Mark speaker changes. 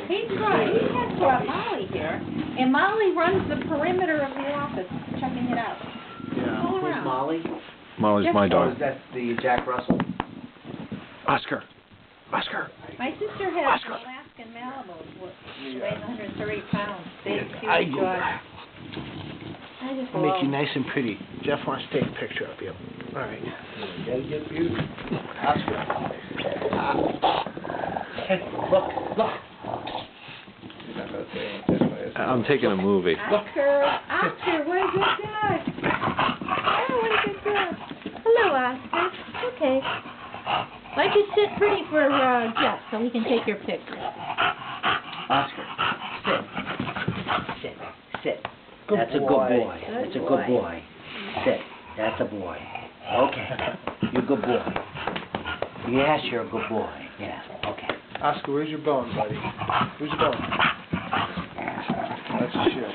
Speaker 1: He's right. He has brought Molly here, and Molly runs the perimeter of the office, checking it out.
Speaker 2: Yeah.
Speaker 1: All
Speaker 3: Who's
Speaker 1: around.
Speaker 3: Molly?
Speaker 4: Molly's my
Speaker 2: Oh,
Speaker 4: dog.
Speaker 2: is that the Jack Russell?
Speaker 4: Oscar. Oscar.
Speaker 1: My sister has an Alaskan Malibu, weighs 130 pounds. Big,
Speaker 2: I
Speaker 1: huge
Speaker 2: go
Speaker 1: dog.
Speaker 2: back.
Speaker 1: I just
Speaker 2: Make
Speaker 1: love
Speaker 2: you nice and pretty. Jeff wants to take a picture of you. All right. Gotta get you. Oscar. Hey, look.
Speaker 4: I'm taking a movie.
Speaker 1: Oscar, what a good dog. Oh, what a good dog. Hello, Oscar. Okay. Why don't you sit pretty for Jeff so we can take your picture?
Speaker 3: Oscar, sit. Sit.
Speaker 2: Good
Speaker 3: That's a good
Speaker 2: boy.
Speaker 3: boy. That's a good boy. Sit. That's a boy. Okay. You're a good boy. Yes, you're a good boy. Yes. Okay.
Speaker 2: Oscar, where's your bone, buddy? Where's your bone? That's a shit.